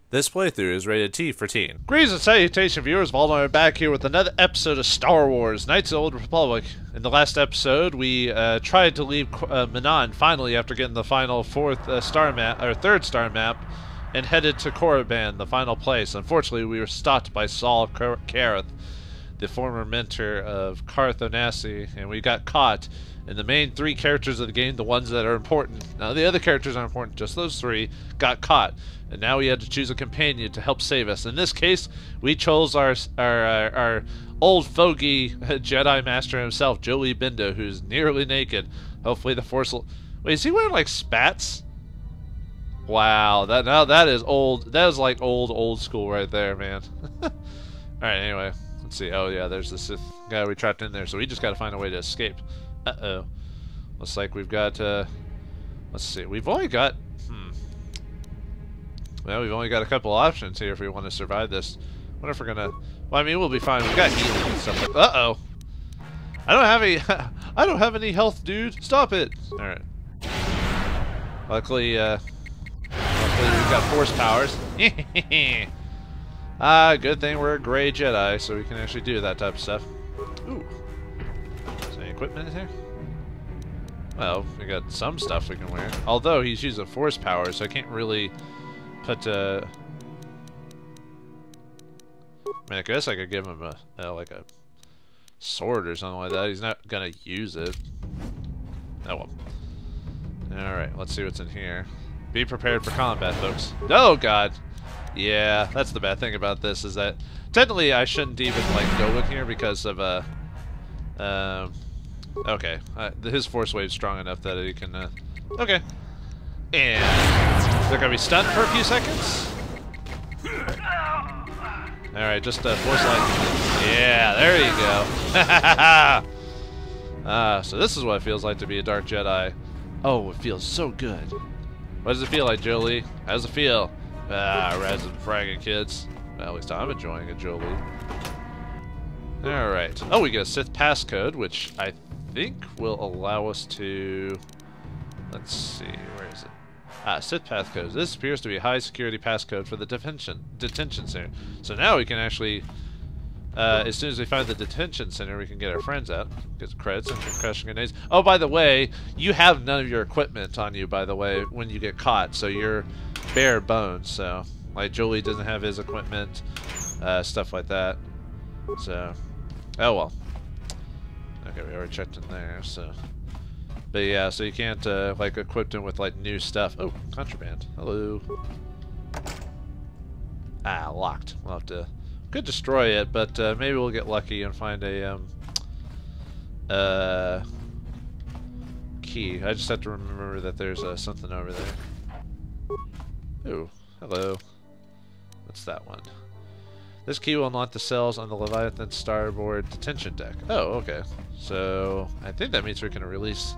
This playthrough is rated T for teen. Greetings and salutation, viewers. Vauldemare back here with another episode of Star Wars: Knights of the Old Republic. In the last episode, we tried to leave Manan finally after getting the final third star map, and headed to Korriban, the final place. Unfortunately, we were stopped by Saul Karath, the former mentor of Karth Onasi, and we got caught. And the main three characters of the game, the ones that are important, now the other characters aren't important, just those three, got caught. And now we had to choose a companion to help save us. In this case, we chose our old fogey Jedi Master himself, Jolee Bindo, who's nearly naked. Hopefully the Force will... Wait, is he wearing like spats? Wow, that is old. That is like old school right there, man. Alright, anyway. Let's see. Oh yeah, there's the Sith guy we trapped in there, so we just gotta find a way to escape. Uh-oh. Looks like we've got, let's see. We've only got... Well, we've only got a couple options here if we want to survive this. I wonder if we're gonna... Well, I mean, we'll be fine. We've got healing and stuff like... Uh-oh! I don't have any... I don't have any health, dude! Stop it! Alright. Luckily, we've got force powers. Good thing we're a gray Jedi, so we can actually do that type of stuff. Ooh. Is there any equipment in here? Well, we got some stuff we can wear. Although, he's using force power, so I can't really... But, I mean, I guess I could give him a like a sword or something like that. He's not gonna use it. Oh well. Alright, let's see what's in here. Be prepared for combat, folks. Oh, God! Yeah, that's the bad thing about this, is that technically I shouldn't even, like, go in here because of, okay. His force wave's strong enough that he can, okay. And they're gonna be stunned for a few seconds. Alright, just force lightning. Yeah, there you go. So this is what it feels like to be a Dark Jedi. Oh, it feels so good. What does it feel like, Jolee? How does it feel? Raz and fragging kids. Well, at least I'm enjoying it, Jolee. Alright. Oh, we get a Sith passcode, which I think will allow us to... Let's see, where is it? Sith passcode. This appears to be a high security passcode for the detention center. So now we can actually, as soon as we find the detention center, we can get our friends out. Get credits and concussion grenades. Oh, by the way, you have none of your equipment on you, by the way, when you get caught. So you're bare bones. So, like, Jolee doesn't have his equipment, stuff like that. So, oh well. Okay, we already checked in there, so... But yeah, so you can't, like, equip them with, like, new stuff. Oh, contraband. Hello. Locked. We'll have to... Could destroy it, but maybe we'll get lucky and find a, key. I just have to remember that there's, something over there. Ooh, hello. What's that one? This key will unlock the cells on the Leviathan starboard detention deck. Oh, okay. So, I think that means we can release...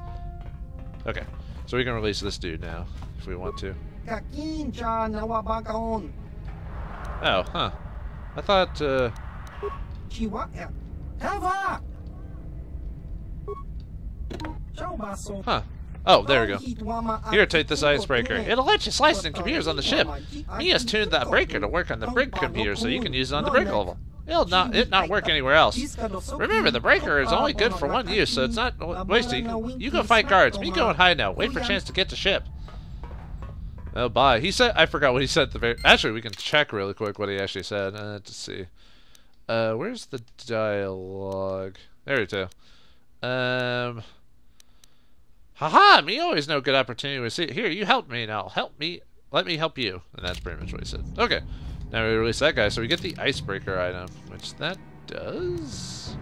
Okay, so we can release this dude now, if we want to. Oh, huh. I thought, Huh. Oh, there we go. Here, take this icebreaker. It'll let you slice in computers on the ship. Mia's tuned that breaker to work on the brig computer so you can use it on the brig level. It'll not work anywhere else. Remember, the breaker is only good for one use, so it's not wasted. You go fight guards. Me go and hide now. Wait for a chance to get to ship. Oh, bye. He said... I forgot what he said at the very... Actually, we can check really quick what he actually said. Let's see. Where's the dialogue? There it is. Haha! Me always no good opportunity to see. Here, you help me now. Help me. Let me help you. And that's pretty much what he said. Okay. Now we release that guy, so we get the icebreaker item, which that does...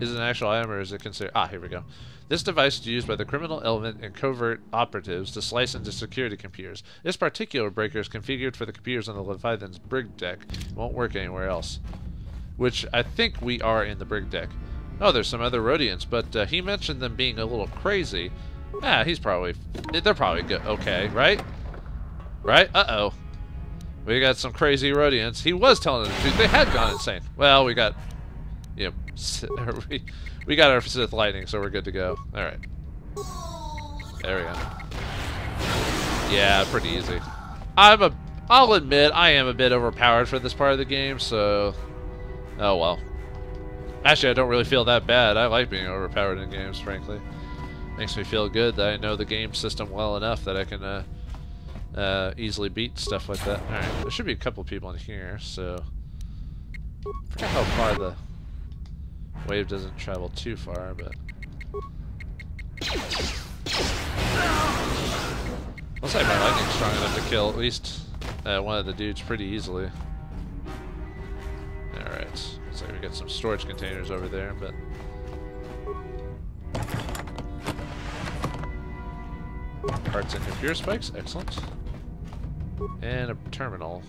is it an actual item, or is it considered... Ah, here we go. This device is used by the criminal element and covert operatives to slice into security computers. This particular breaker is configured for the computers on the Leviathan's brig deck. It won't work anywhere else. Which, I think we are in the brig deck. Oh, there's some other Rhodians, but he mentioned them being a little crazy. He's probably... They're probably good. Okay, right? Right? Uh-oh. We got some crazy Rhodians. He was telling the truth. They had gone insane. Well, we got... You know, we got our Sith lightning, so we're good to go. Alright. There we go. Yeah, pretty easy. I'll admit I am a bit overpowered for this part of the game, so oh well. Actually, I don't really feel that bad. I like being overpowered in games, frankly. Makes me feel good that I know the game system well enough that I can easily beat stuff like that. Alright, there should be a couple people in here, so I forget how far the wave doesn't travel too far, but looks like my lightning's strong enough to kill at least one of the dudes pretty easily. Alright, looks like we got some storage containers over there, but parts and computer spikes, excellent. And a terminal.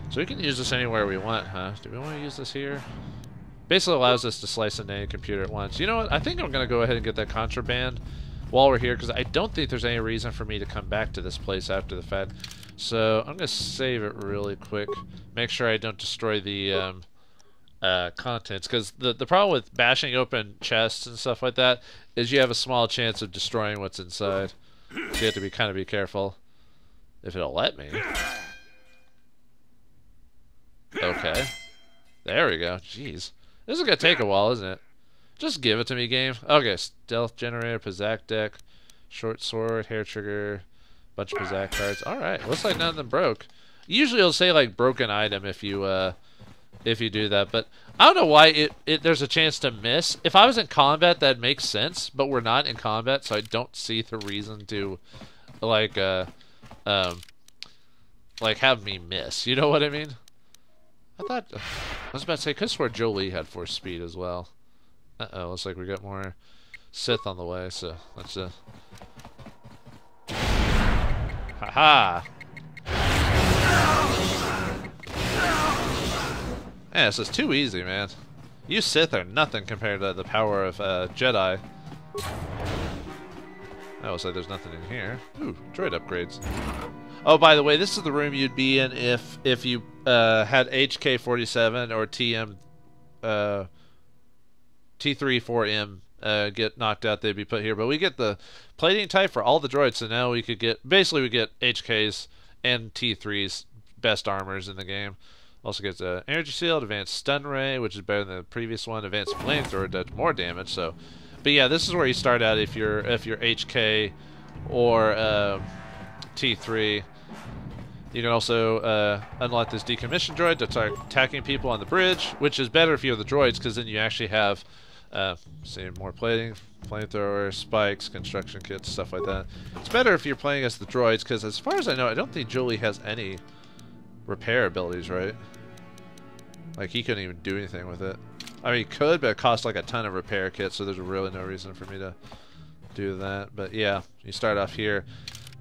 So we can use this anywhere we want, huh? Do we want to use this here? Basically allows us to slice into any computer at once. You know what? I think I'm going to go ahead and get that contraband while we're here, because I don't think there's any reason for me to come back to this place after the fact. So I'm going to save it really quick. Make sure I don't destroy the contents, because the problem with bashing open chests and stuff like that is you have a small chance of destroying what's inside. So you have to be kind of careful. If it'll let me. Okay. There we go. Jeez. This is going to take a while, isn't it? Just give it to me, game. Okay, stealth generator, Pizzak deck, short sword, hair trigger, bunch of Pizzak cards. Alright, looks like none of them broke. Usually it'll say like broken item if you do that, but I don't know why there's a chance to miss. If I was in combat, that makes sense, but we're not in combat, so I don't see the reason to like have me miss. You know what I mean? I was about to say, could swear Jolee had force speed as well. Uh-oh, looks like we got more Sith on the way, so let's haha! Man, this is too easy, man. You Sith are nothing compared to the power of Jedi. Oh, so there's nothing in here. Ooh, droid upgrades. Oh, by the way, this is the room you'd be in if you had HK-47 or T3-4M get knocked out. They'd be put here, but we get the plating type for all the droids, so now we could get we get HKs and T3s best armors in the game. Also gets an energy shield, advanced stun ray, which is better than the previous one. Advanced flamethrower does more damage. So, but yeah, this is where you start out if you're HK or T3. You can also unlock this decommissioned droid to start attacking people on the bridge, which is better if you have the droids, because then you actually have, say, more plating, flamethrower, spikes, construction kits, stuff like that. It's better if you're playing as the droids, because as far as I know, I don't think Jolee has any repair abilities, right? Like, he couldn't even do anything with it. I mean, he could, but it costs like a ton of repair kits, so there's really no reason for me to do that. But yeah, you start off here.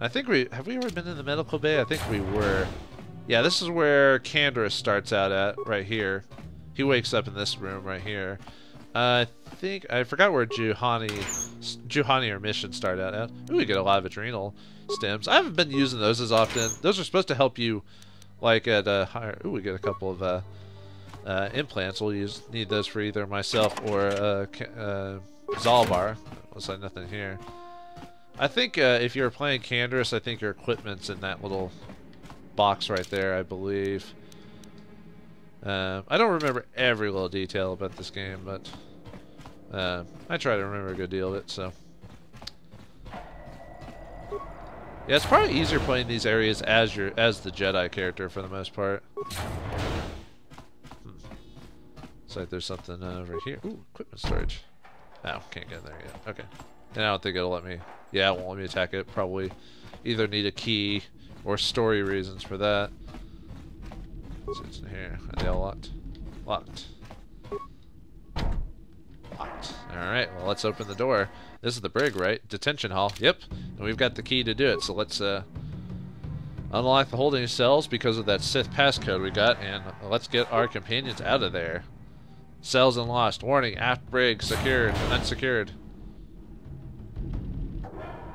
I think have we ever been in the medical bay? I think we were. Yeah, this is where Canderous starts out at, right here. He wakes up in this room right here. I forgot where Juhani or mission start out at. Ooh, we get a lot of adrenal stems. I haven't been using those as often. Those are supposed to help you, like at higher. Ooh, we get a couple of implants. We'll need those for either myself or Zalbar. Looks like nothing here. I think if you're playing Canderous, I think your equipment's in that little box right there, I believe. I don't remember every little detail about this game, but I try to remember a good deal of it, so. Yeah, it's probably easier playing these areas as the Jedi character for the most part. Looks like there's something over here. Ooh, equipment storage. Oh, can't get in there yet. Okay. And I don't think it'll let me. Yeah, it won't let me attack it. Probably either need a key or story reasons for that. What's in here? Are they all locked? Locked. Locked. Alright, well, let's open the door. This is the brig, right? Detention hall. Yep. And we've got the key to do it. So let's unlock the holding cells because of that Sith passcode we got, and let's get our companions out of there. Cells and lost. Warning, aft brig secured. Unsecured.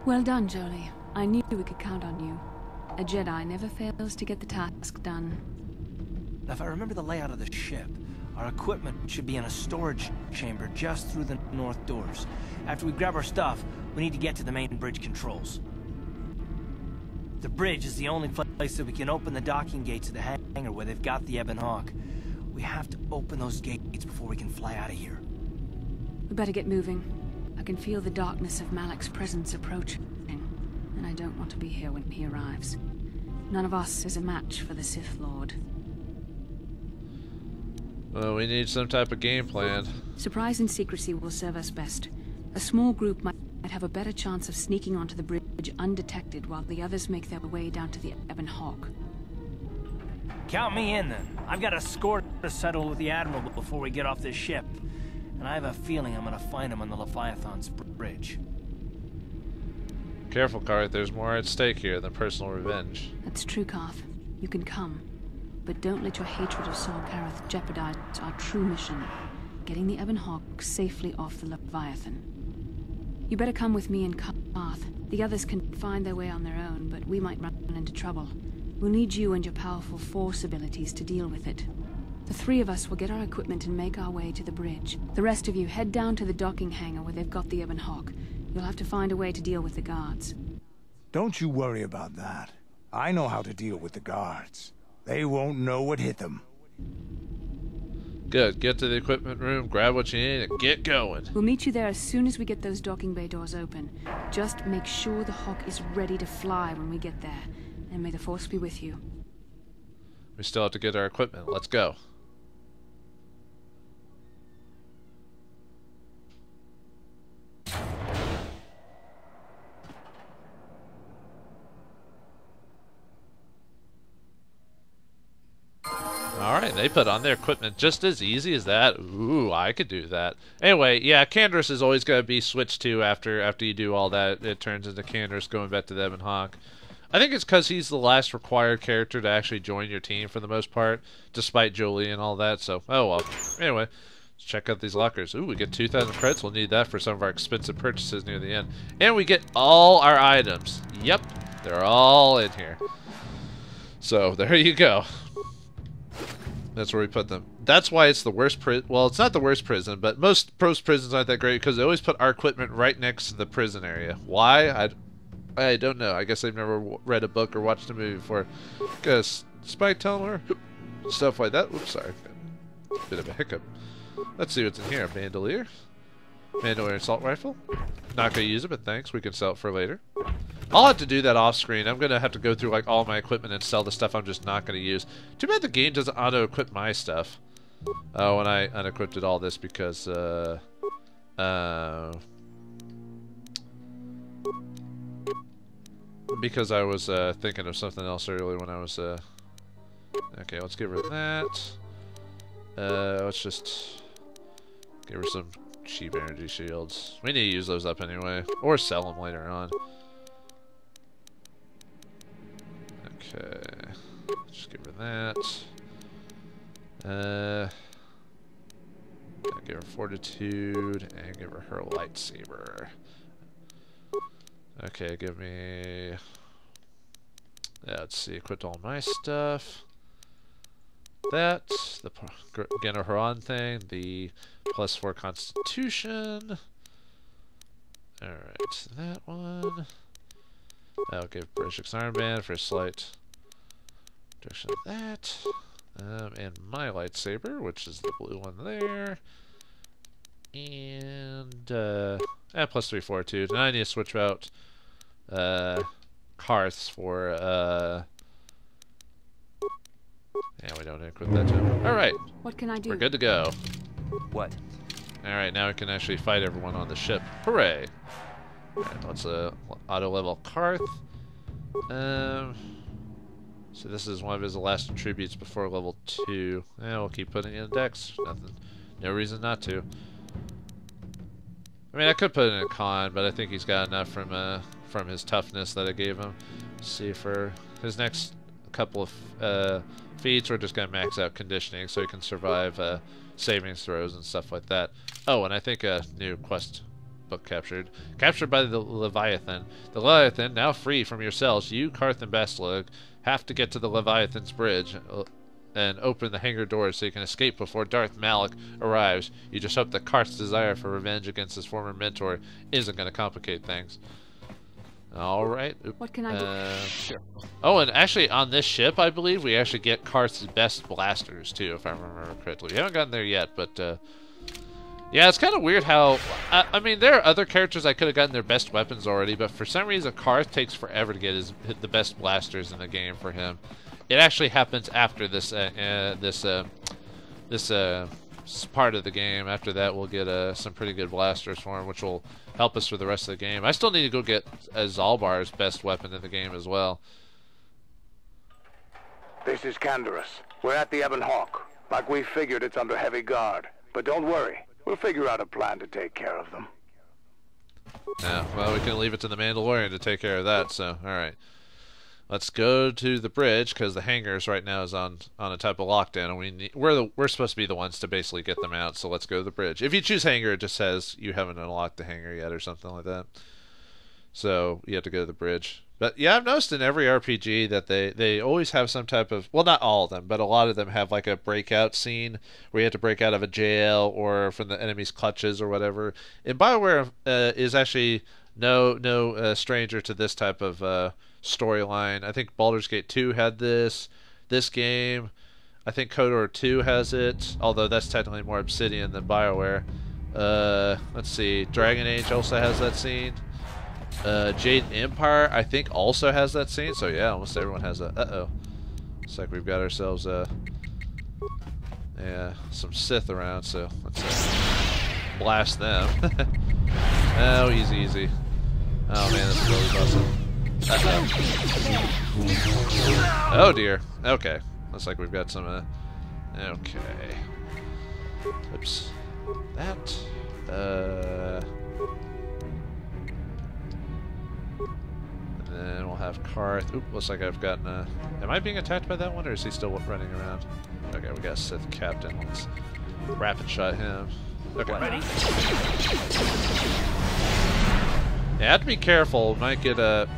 Well done, Jolee. I knew we could count on you. A Jedi never fails to get the task done. If I remember the layout of the ship, our equipment should be in a storage chamber just through the north doors. After we grab our stuff, we need to get to the main bridge controls. The bridge is the only place that we can open the docking gates of the hangar where they've got the Ebon Hawk. We have to open those gates before we can fly out of here. We better get moving. I can feel the darkness of Malak's presence approaching, and I don't want to be here when he arrives. None of us is a match for the Sith Lord. Well, we need some type of game plan. Surprise and secrecy will serve us best. A small group might have a better chance of sneaking onto the bridge undetected while the others make their way down to the Ebon Hawk. Count me in, then. I've got a score to settle with the Admiral before we get off this ship. And I have a feeling I'm gonna find him on the Leviathan's bridge. Careful, Karath. There's more at stake here than personal revenge. That's true, Karth. You can come. But don't let your hatred of Saul Karath jeopardize our true mission. Getting the Ebon Hawk safely off the Leviathan. You better come with me and Karth. The others can find their way on their own, but we might run into trouble. We'll need you and your powerful Force abilities to deal with it. The three of us will get our equipment and make our way to the bridge. The rest of you head down to the docking hangar where they've got the Ebon Hawk. You'll have to find a way to deal with the guards. Don't you worry about that. I know how to deal with the guards. They won't know what hit them. Good. Get to the equipment room, grab what you need, and get going. We'll meet you there as soon as we get those docking bay doors open. Just make sure the Hawk is ready to fly when we get there. And may the Force be with you. We still have to get our equipment. Let's go. Alright, they put on their equipment just as easy as that. Ooh, I could do that. Anyway, yeah, Canderous is always going to be switched to after you do all that. It turns into Canderous going back to the Ebon Hawk. I think it's because he's the last required character to actually join your team for the most part, despite Jolee and all that, so, oh well. Anyway, let's check out these lockers. Ooh, we get 2,000 credits. We'll need that for some of our expensive purchases near the end. And we get all our items. Yep, they're all in here. So, there you go. That's where we put them. That's why it's the worst prison. Well, it's not the worst prison, but most prisons aren't that great because they always put our equipment right next to the prison area. Why? I don't know. I guess I've never read a book or watched a movie before. Because Spike Telmer, stuff like that. Oops, sorry. Bit of a hiccup. Let's see what's in here. Bandolier. Bandolier assault rifle. Not going to use it, but thanks. We can sell it for later. I'll have to do that off screen. I'm going to have to go through like all my equipment and sell the stuff I'm just not going to use. Too bad the game doesn't auto-equip my stuff. Oh, and I unequipped all this because, because I was thinking of something else earlier when I was okay, let's give her that. Let's just give her some cheap energy shields. We need to use those up anyway, or sell them later on. Okay, just give her that. I'll give her fortitude and give her lightsaber. Okay, give me... Yeah, let's see, equipped all my stuff. That, the Geno Haran thing, the +4 Constitution. Alright, that one. That'll give British Armband for a slight reduction of that. And my lightsaber, which is the blue one there. And, +3 fortitude. And I need to switch out Karth's for, yeah, we don't equip that too. Alright. What can I do? We're good to go. What? Alright, now we can actually fight everyone on the ship. Hooray! Alright, let's auto-level Karth. So this is one of his last attributes before level 2. Yeah, we'll keep putting it in Dex. Nothing. No reason not to. I mean, I could put it in a con, but I think he's got enough from his toughness that I gave him. Let's see, for his next couple of feats, we're just going to max out conditioning so he can survive savings throws and stuff like that. Oh, and I think a new quest book captured. Captured by the Leviathan. The Leviathan, now free from your cells, you, Karth, and Bastila have to get to the Leviathan's bridge and open the hangar doors so you can escape before Darth Malak arrives. You just hope that Karth's desire for revenge against his former mentor isn't going to complicate things. All right. What can I do? Sure. Oh, and actually on this ship, I believe, we actually get Karath's best blasters, too, if I remember correctly. We haven't gotten there yet, but... yeah, it's kind of weird how... I mean, there are other characters I could have gotten their best weapons already, but for some reason, Karath takes forever to get the best blasters in the game for him. It actually happens after this part of the game. After that, we'll get some pretty good blasters for him, which will help us for the rest of the game. I still need to go get Zalbar's best weapon in the game as well. This is Canderous. We're at the Ebon Hawk. Like we figured, it's under heavy guard. But don't worry. We'll figure out a plan to take care of them. Yeah, well, we can leave it to the Mandalorian to take care of that, so, alright. Let's go to the bridge, because the hangars right now is on a type of lockdown, and we're supposed to be the ones to basically get them out, so let's go to the bridge. If you choose hangar, it just says you haven't unlocked the hangar yet, or something like that. So, you have to go to the bridge. But, yeah, I've noticed in every RPG that they always have some type of... Well, not all of them, but a lot of them have, like, a breakout scene where you have to break out of a jail or from the enemy's clutches or whatever. And BioWare is actually no stranger to this type of storyline. I think Baldur's Gate 2 had this game. I think KotOR 2 has it, although that's technically more Obsidian than BioWare. Let's see, Dragon Age also has that scene. Jade Empire, I think, also has that scene. So yeah, almost everyone has that. Uh-oh. Looks like we've got ourselves some Sith around, so let's blast them. Oh, easy. Oh man, this is really awesome. Uh-oh. Oh dear. Okay. Looks like we've got some, okay. Oops. That, and then we'll have Karath. Oop, looks like I've gotten a... Am I being attacked by that one, or is he still running around? Okay, we got Sith Captain. Let's rapid shot him. Okay. Ready? Yeah, I have to be careful. Might get a...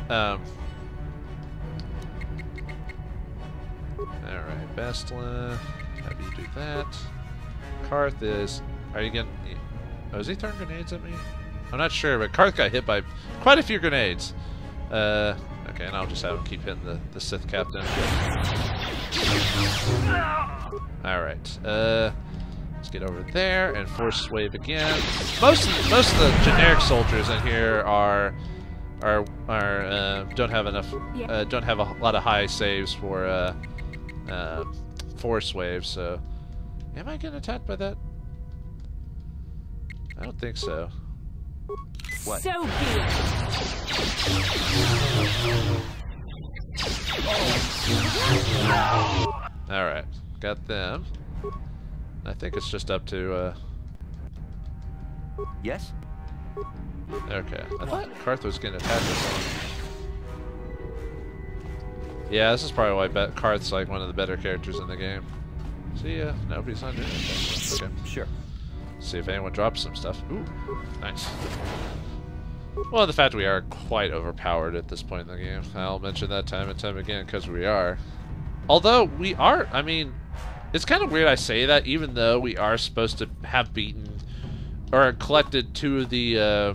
Alright, Bastlin. Have you do that. Karath is... Are you getting... Oh, is he throwing grenades at me? I'm not sure, but Karath got hit by quite a few grenades. Okay, and I'll just have him keep hitting the Sith Captain. Alright, let's get over there and force wave again. Most of the generic soldiers in here don't have enough, don't have a lot of high saves for force waves. So, am I getting attacked by that? I don't think so. What? So be it. Alright, got them. I think it's just up to, Yes? Okay. I thought Karath was getting attacked or something. Yeah, this is probably why Karath's like one of the better characters in the game. See ya. Nobody's not doing anything. Okay. Sure. See if anyone drops some stuff. Ooh, nice. Well, the fact we are quite overpowered at this point in the game. I'll mention that time and time again, because we are. Although, we are, I mean, it's kind of weird I say that, even though we are supposed to have beaten, or collected 2 of the,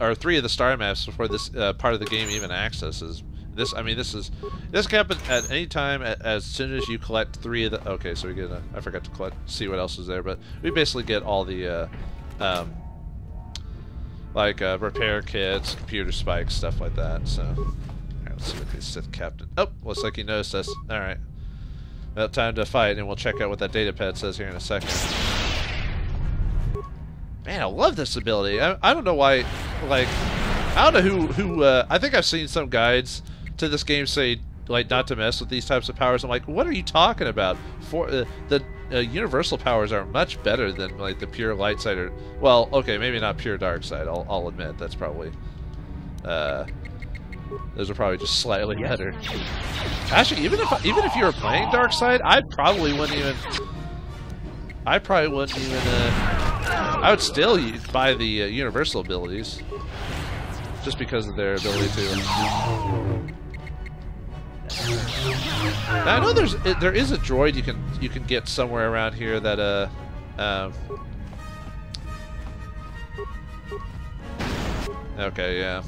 or 3 of the star maps before this part of the game even accesses. This, I mean, this can happen at any time as soon as you collect 3 of the, okay, so we get, I forgot to see what else is there, but we basically get all the, like repair kits, computer spikes, stuff like that. So, alright, let's see what the Sith Captain. Oh, looks like he noticed us. All right, well, time to fight, and we'll check out what that data pad says here in a second. Man, I love this ability. I don't know why. Like, I don't know who. I think I've seen some guides to this game say like not to mess with these types of powers. I'm like, what are you talking about? For the universal powers are much better than like the pure light side, or well, okay, maybe not pure dark side. I'll admit that's probably those are probably just slightly better. Actually, even if you were playing dark side, I probably wouldn't even. I would still buy the universal abilities just because of their ability to. Now, I know there is a droid you can get somewhere around here that okay, yeah.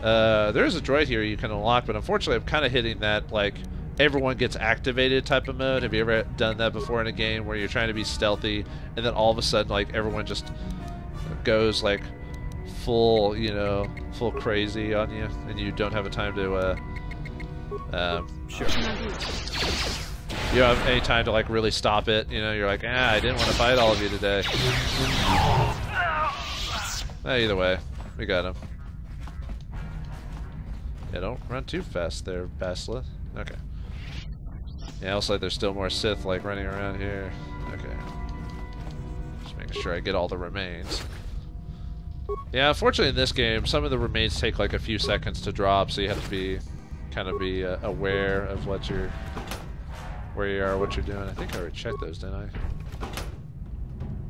There is a droid here you can unlock, but unfortunately I'm kind of hitting that, like, everyone gets activated type of mode. Have you ever done that before in a game where you're trying to be stealthy, and then all of a sudden, like, everyone just goes, like, full, you know, full crazy on you, and you don't have a time to, Sure. you don't have any time to, like, really stop it. You know, you're like, I didn't want to fight all of you today. Either way, we got him. Yeah, don't run too fast there, Bastila. Okay. Yeah, looks like there's still more Sith, like, running around here. Okay. Just making sure I get all the remains. Yeah, unfortunately in this game, some of the remains take, like, a few seconds to drop, so you have to be, kind of be aware of what you're, where you are, what you're doing. I think I already checked those, didn't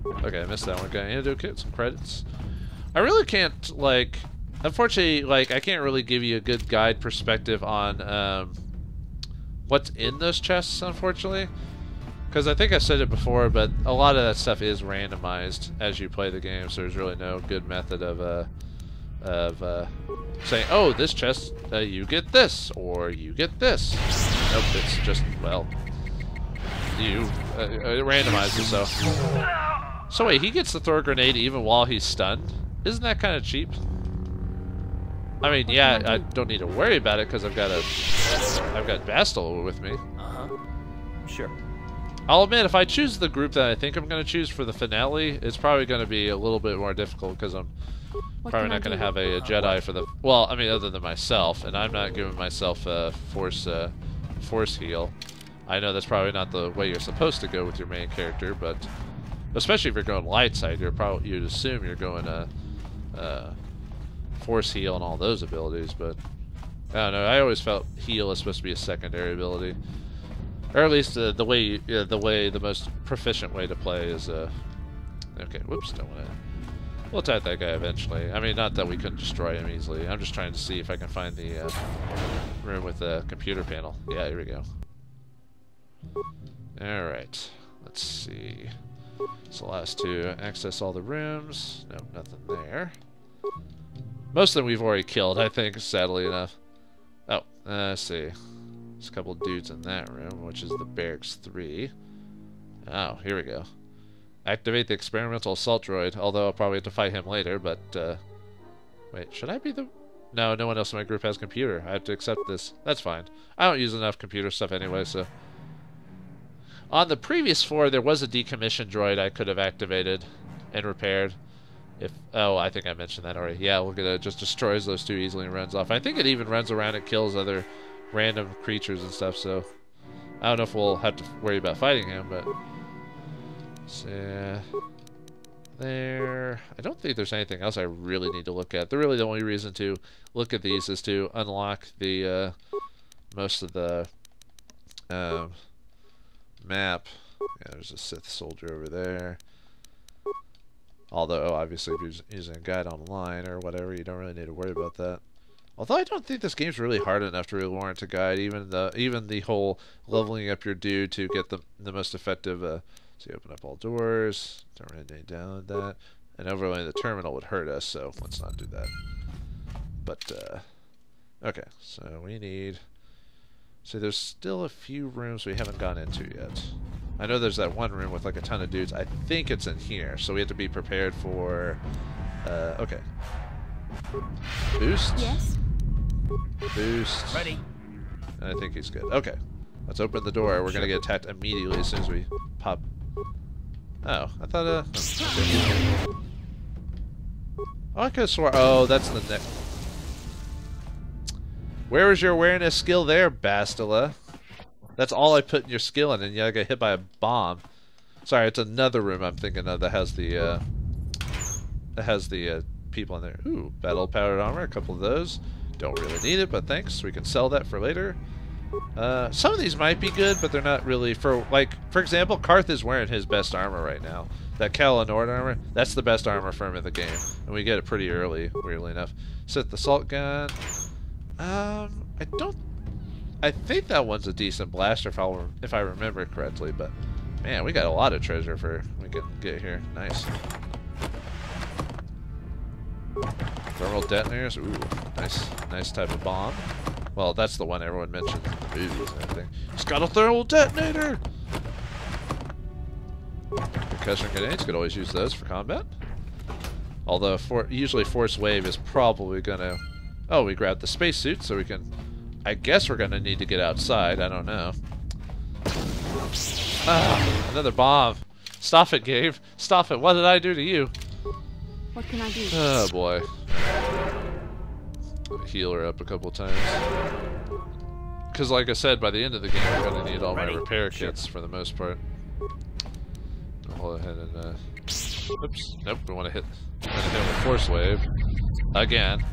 I? Okay, I missed that one. Got antidote kit, some credits. I really can't, like, unfortunately, like, I can't really give you a good guide perspective on what's in those chests, unfortunately. Because I think I said it before, but a lot of that stuff is randomized as you play the game, so there's really no good method of saying, oh, this chest, you get this, or you get this. Nope, it's just, well, you it randomizes, so. So wait, he gets the throw grenade even while he's stunned? Isn't that kind of cheap? I mean, yeah, I don't need to worry about it because I've got Bastila with me. Sure. I'll admit, if I choose the group that I think I'm going to choose for the finale, it's probably going to be a little bit more difficult because I'm probably not going to have a Jedi for the... Well, I mean, other than myself, and I'm not giving myself a force heal. I know that's probably not the way you're supposed to go with your main character, but especially if you're going light side, you'd assume you're going force heal and all those abilities, but I don't know. I always felt heal is supposed to be a secondary ability. Or at least the most proficient way to play is okay, whoops, don't want to. We'll attack that guy eventually. I mean, not that we couldn't destroy him easily. I'm just trying to see if I can find the room with the computer panel. Yeah, here we go. All right, let's see. This allows us to access all the rooms. Nope, nothing there. Most of them we've already killed, I think, sadly enough. Oh, let's see. There's a couple dudes in that room, which is the Barracks 3. Oh, here we go. Activate the experimental assault droid, although I'll probably have to fight him later, but, wait, should I be the... No, no one else in my group has computer. I have to accept this. That's fine. I don't use enough computer stuff anyway, so... On the previous floor, there was a decommissioned droid I could have activated and repaired. If... Oh, I think I mentioned that already. Yeah, look at it. It just destroys those two easily and runs off. I think it even runs around and kills other random creatures and stuff, so... I don't know if we'll have to worry about fighting him, but... So... There... I don't think there's anything else I really need to look at. Really the only reason to look at these is to unlock the, most of the, map. Yeah, there's a Sith soldier over there. Although, obviously, if you're using a guide online or whatever, you don't really need to worry about that. Although I don't think this game's really hard enough to really warrant a guide. Even the whole leveling up your dude to get the most effective. So you open up all doors. Don't really need to download that. And overlaying the terminal would hurt us, so let's not do that. But okay, so we need. So there's still a few rooms we haven't gone into yet. I know there's that one room with like a ton of dudes. I think it's in here, so we have to be prepared for. Okay. Boost. Yes. Boost. Ready. And I think he's good. Okay. Let's open the door. We're gonna get attacked immediately as soon as we pop. Oh, I thought. Okay. Oh, I could have swore. Oh, that's the next. Where was your awareness skill there, Bastila? That's all I put in your skill in, and you got hit by a bomb. Sorry, it's another room I'm thinking of that has the people in there. Ooh, battle powdered armor, a couple of those. Don't really need it, but thanks. We can sell that for later. Some of these might be good, but they're not really for example, Karath is wearing his best armor right now. That KotOR armor, that's the best armor for him in the game, and we get it pretty early, weirdly enough. Sith assault gun. I think that one's a decent blaster if I remember correctly, but man, we got a lot of treasure we can get here. Nice. Thermal detonators. Ooh, nice type of bomb. Well, that's the one everyone mentioned. Ooh, I think. It's got a thermal detonator! Concussion grenades, could always use those for combat. Although, usually Force Wave is probably gonna... Oh, we grabbed the spacesuit, so we can... I guess we're gonna need to get outside, I don't know. Ah, another bomb. Stop it, Gabe. Stop it. What did I do to you? What can I do? Oh, boy. Heal her up a couple times. Because, like I said, by the end of the game, we're going to need all my repair kits for the most part. I'll go ahead and, oops. Nope, we want to hit with Force Wave. Again.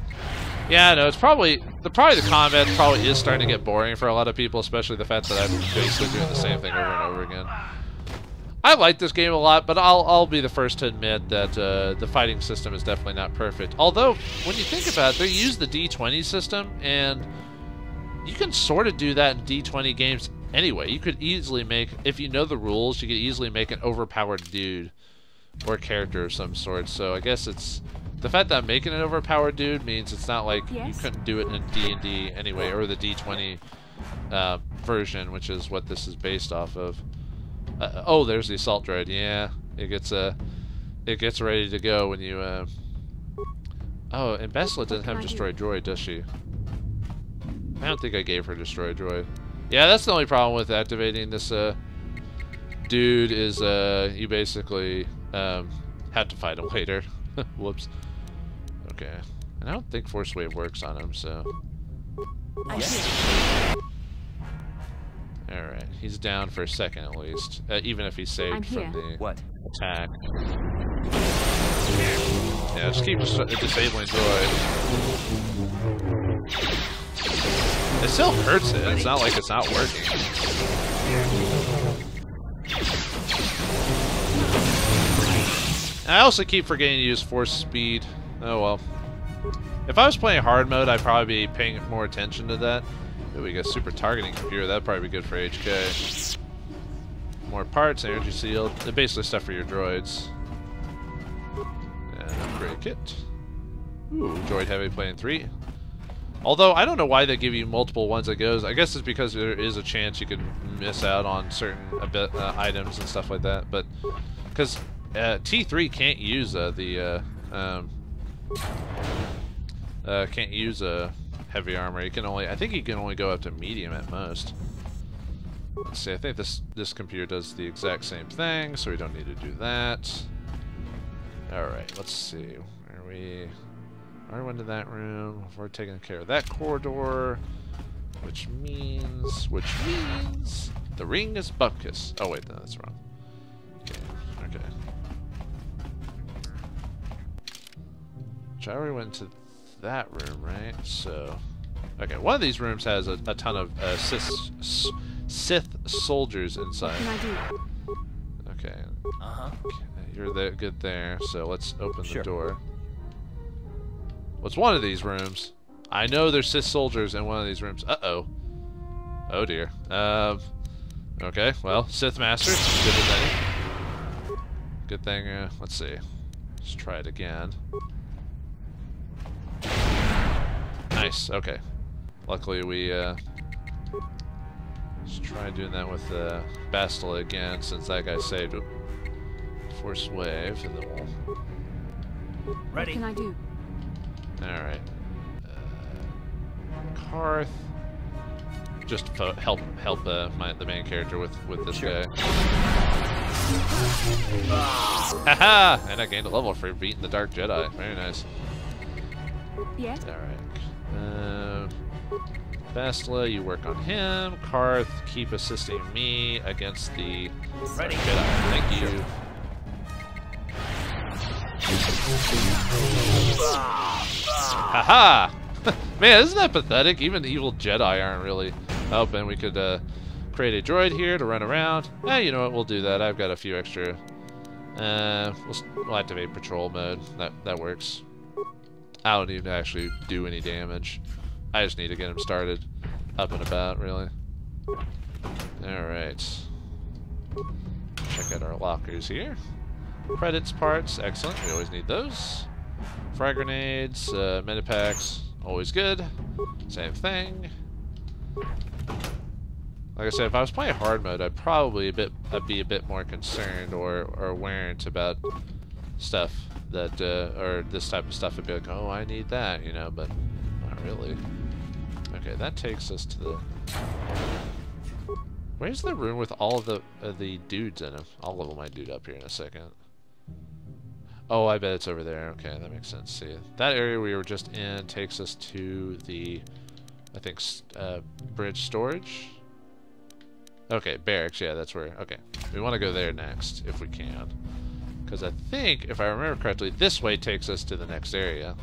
Yeah, no, it's probably the combat probably is starting to get boring for a lot of people, especially the fact that I'm basically doing the same thing over and over again. I like this game a lot, but I'll be the first to admit that the fighting system is definitely not perfect. Although, when you think about it, they use the D20 system, and you can sort of do that in D20 games anyway. You could easily make, if you know the rules, you could easily make an overpowered dude or character of some sort. So I guess it's the fact that I'm making an overpowered dude means it's not like you couldn't do it in D&D anyway, or the D20 version, which is what this is based off of. Oh, there's the assault droid. Yeah, it gets ready to go when you. Oh, and Bessla doesn't have destroy droid, does she? I don't think I gave her destroy droid. Yeah, that's the only problem with activating this dude is you basically have to fight him later. Whoops. Okay, and I don't think Force Wave works on him, so. Alright, he's down for a second at least, even if he's saved from the attack. Yeah, just keep disabling droid. It still hurts it, it's not like it's not working. I also keep forgetting to use force speed. Oh well. If I was playing hard mode, I'd probably be paying more attention to that. Ooh, we got super targeting computer. That'd probably be good for HK. More parts, energy seal. They're basically stuff for your droids. And upgrade kit. Ooh, droid heavy plane 3. Although I don't know why they give you multiple ones that goes. I guess it's because there is a chance you could miss out on certain items and stuff like that. But because T3 can't use can't use heavy armor. You can only, I think you can only go up to medium at most. Let's see. I think this computer does the exact same thing, so we don't need to do that. All right. Let's see. We went to that room. We're taking care of that corridor, which means the ring is Bupkis. Oh wait, no, that's wrong. Okay. Which I already went to that room, right? So, okay, one of these rooms has a ton of Sith soldiers inside. What can I do? Okay. You're there, good there. So let's open the door. What's one of these rooms? I know there's Sith soldiers in one of these rooms. Uh-oh. Oh dear. Okay, well, Sith Masters. Good thing. Let's see. Let's try it again. Nice, okay. Luckily we, let's try doing that with Bastila again, since that guy saved it. Force Wave, and then we'll... Ready. What can I do? Alright. Karath. Just to help the main character with this guy. Haha! And I gained a level for beating the Dark Jedi. Very nice. Yeah. Alright. Bastila, you work on him. Karath, keep assisting me against the Dark Jedi. Thank you. Haha! Man, isn't that pathetic? Even the evil Jedi aren't really helping. We could create a droid here to run around. You know what? We'll do that. I've got a few extra. We'll activate patrol mode. That works. I don't need to actually do any damage. I just need to get him started up and about, really. Alright. Check out our lockers here. Credits, parts, excellent. We always need those. Frag grenades, medipacks, always good. Same thing. Like I said, if I was playing hard mode, I'd probably be a bit more concerned or warrant about stuff that, or this type of stuff. I'd be like, oh, I need that, you know, but not really. Okay, that takes us to the... Where's the room with all of the dudes in them? I'll level my dude up here in a second. Oh, I bet it's over there. Okay, that makes sense. See, that area we were just in takes us to the, I think, bridge storage. Okay, barracks. Yeah, that's where. Okay, we want to go there next if we can, because I think, if I remember correctly, this way takes us to the next area.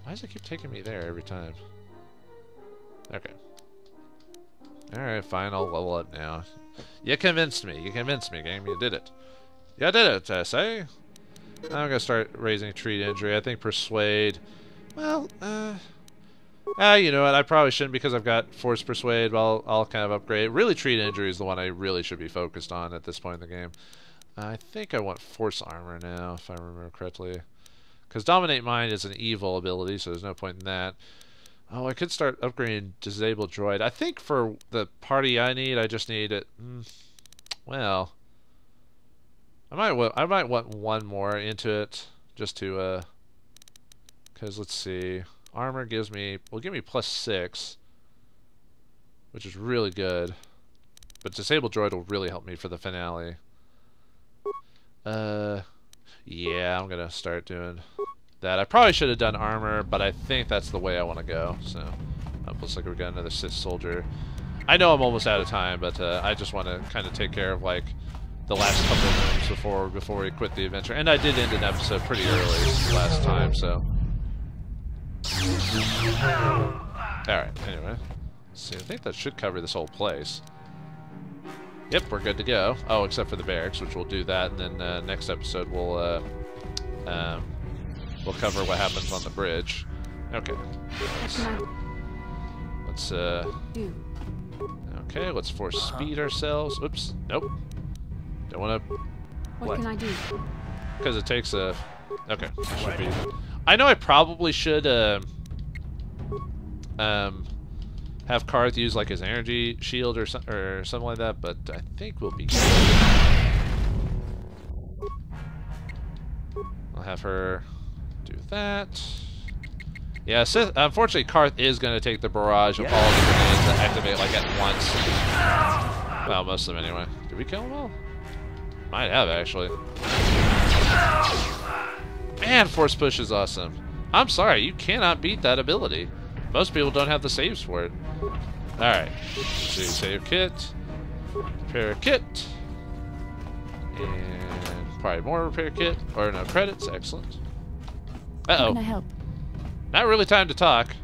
Why does it keep taking me there every time? Okay. Alright, fine, I'll level up now. You convinced me. You convinced me, game. You did it. You did it, I say. I'm gonna start raising treat injury. I think persuade. Well, you know what? I probably shouldn't because I've got force persuade. Well, I'll kind of upgrade. Really, treat injury is the one I really should be focused on at this point in the game. I think I want force armor now, if I remember correctly. Because dominate mind is an evil ability, so there's no point in that. Oh, I could start upgrading disable droid. I think for the party I need, I just need it. Well, I might want one more into it just to because let's see, armor gives me give me +6, which is really good. But disable droid will really help me for the finale. Yeah, I'm gonna start doing that. I probably should have done armor, but I think that's the way I want to go. So, looks like we got another Sith soldier. I know I'm almost out of time, but I just want to kind of take care of like the last couple of rooms before we quit the adventure. And I did end an episode pretty early last time, so. All right. Anyway, let's see. I think that should cover this whole place. Yep, we're good to go. Oh, except for the barracks, which we'll do that, and then next episode we'll cover what happens on the bridge. Okay. Let's okay, let's force speed ourselves. Oops. Nope. Don't want to. What can I do? Because it takes a. Okay. That should be. I know I probably should have Karath use like his energy shield or something like that, but I think we'll be good. I'll have her do that. Yeah, unfortunately, Karath is going to take the barrage of all the grenades that activate like at once. Well, most of them anyway. Did we kill them all? Might have, actually. Man, Force Push is awesome. I'm sorry, you cannot beat that ability. Most people don't have the saves for it. Alright. Let's see, save kit. Repair kit. And probably more repair kit. Or no, credits. Excellent. Uh-oh. How can I help? Not really time to talk.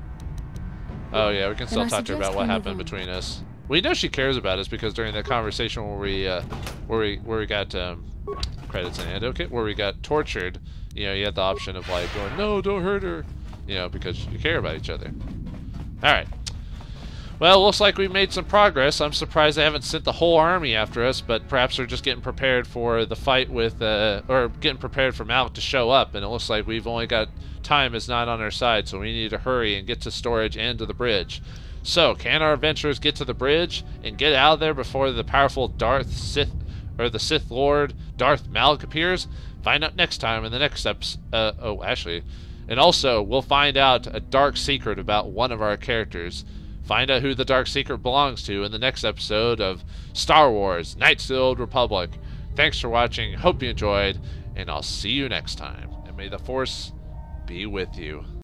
Oh yeah, we can still talk to her about what happened between us. We know she cares about us because during the conversation where we got credits and antidote kit, where we got tortured, you know, you had the option of like going, no, don't hurt her, you know, because you care about each other. All right. Well, looks like we made some progress. I'm surprised they haven't sent the whole army after us, but perhaps they're just getting prepared for the fight with, or getting prepared for Malik to show up, and it looks like we've only got time is not on our side, so we need to hurry and get to storage and to the bridge. So, can our adventurers get to the bridge and get out of there before the powerful the Sith Lord Darth Malik appears? Find out next time in the next episode. And also, we'll find out a dark secret about one of our characters. Find out who the dark secret belongs to in the next episode of Star Wars: Knights of the Old Republic. Thanks for watching, hope you enjoyed, and I'll see you next time. And may the Force be with you.